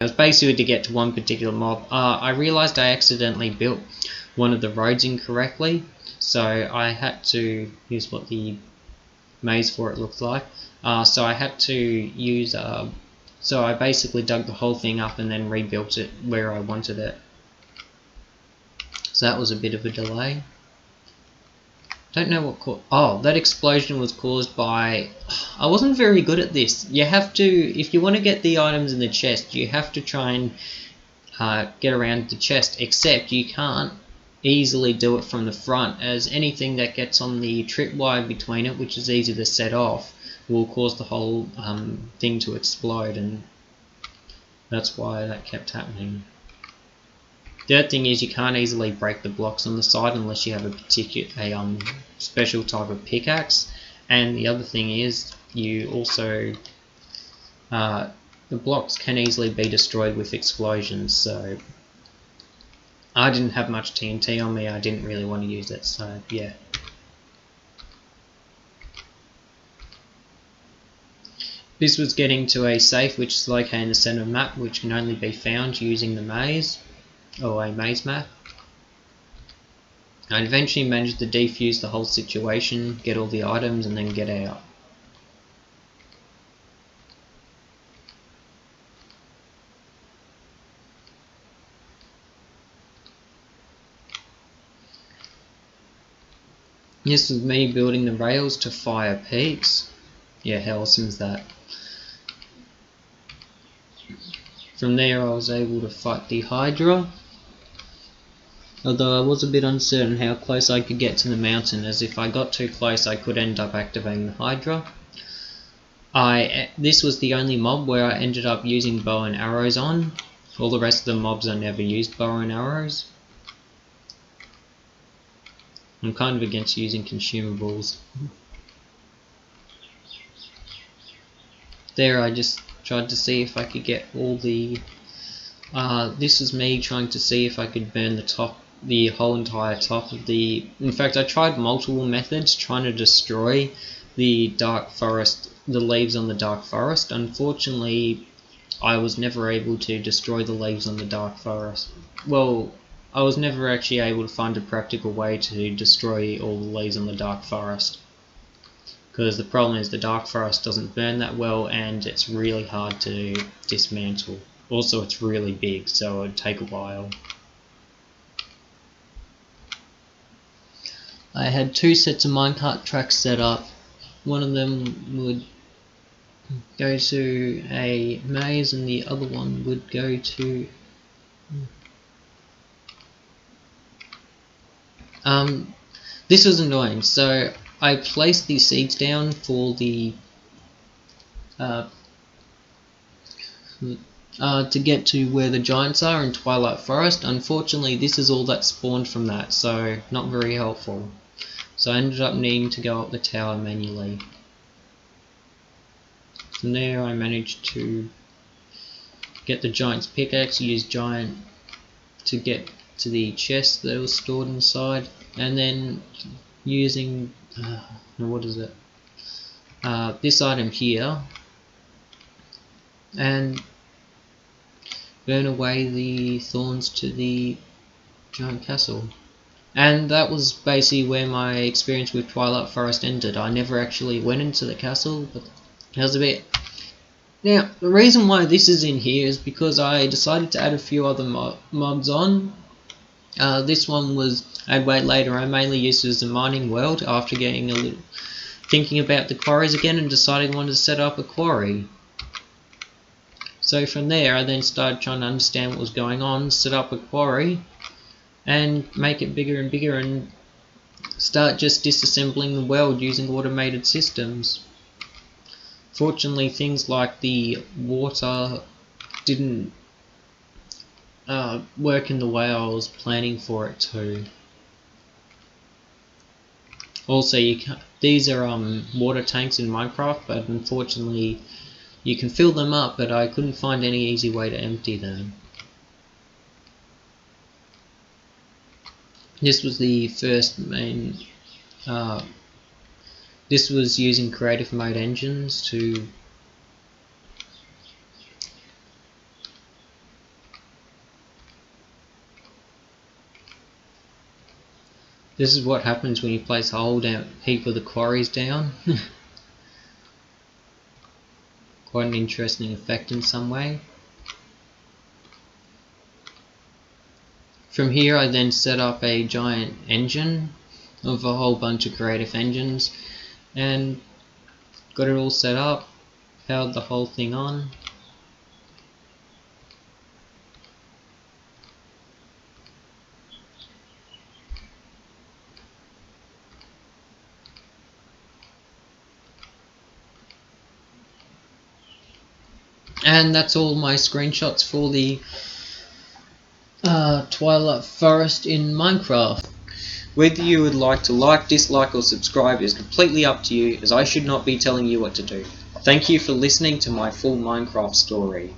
It was basically to get to one particular mob. I realized I accidentally built one of the roads incorrectly, so I had to use what the maze for it looked like. So I had to use so I basically dug the whole thing up and then rebuilt it where I wanted it. So that was a bit of a delay. Don't know what caused. Oh, that explosion was caused by. I wasn't very good at this. You have to, if you want to get the items in the chest, you have to try and get around the chest. Except you can't easily do it from the front, as anything that gets on the tripwire between it, which is easy to set off, will cause the whole thing to explode, and that's why that kept happening. The other thing is you can't easily break the blocks on the side unless you have a special type of pickaxe. And the other thing is you also the blocks can easily be destroyed with explosions. So I didn't have much TNT on me. I didn't really want to use it. So yeah. This was getting to a safe which is located in the center of the map, which can only be found using the maze. Or a maze map. I eventually managed to defuse the whole situation, get all the items, and then get out. This was me building the rails to fire peaks. Yeah, how awesome is that? From there I was able to fight the Hydra. Although I was a bit uncertain how close I could get to the mountain, as if I got too close I could end up activating the Hydra. This was the only mob where I ended up using bow and arrows on. All the rest of the mobs I never used bow and arrows. I'm kind of against using consumables. There I just tried to see if I could get all the... this was me trying to see if I could burn the whole entire top of the... In fact, I tried multiple methods trying to destroy the dark forest, the leaves on the dark forest. Unfortunately, I was never able to destroy the leaves on the dark forest. Well, I was never actually able to find a practical way to destroy all the leaves on the dark forest. Because the problem is the dark forest doesn't burn that well and it's really hard to dismantle. Also, it's really big, so it would take a while. I had two sets of minecart tracks set up. One of them would go to a maze and the other one would go to... this was annoying, so I placed the seeds down for the to get to where the giants are in Twilight Forest. Unfortunately, this is all that spawned from that, so not very helpful. So I ended up needing to go up the tower manually. From there I managed to get the giant's pickaxe, use giant to get to the chest that was stored inside, and then using what is it? This item here, and burn away the thorns to the giant castle. And that was basically where my experience with Twilight Forest ended. I never actually went into the castle, but that was a bit... Now, the reason why this is in here is because I decided to add a few other mobs on. This one was I'd wait later. I mainly used it as a mining world after getting a little... thinking about the quarries again and deciding I wanted to set up a quarry. So from there I then started trying to understand what was going on, set up a quarry, and make it bigger and bigger and start just disassembling the world using automated systems. Fortunately, things like the water didn't work in the way I was planning for it to. Also, these are water tanks in Minecraft, but unfortunately you can fill them up, but I couldn't find any easy way to empty them. This was the first main... this was using creative mode engines to This is what happens when you place a whole heap of the quarries down. Quite an interesting effect in some way. From here I then set up a giant engine of a whole bunch of creative engines and got it all set up, powered the whole thing on. And that's all my screenshots for the Twilight Forest in Minecraft. Whether you would like to like, dislike or subscribe is completely up to you, as I should not be telling you what to do. Thank you for listening to my full Minecraft story.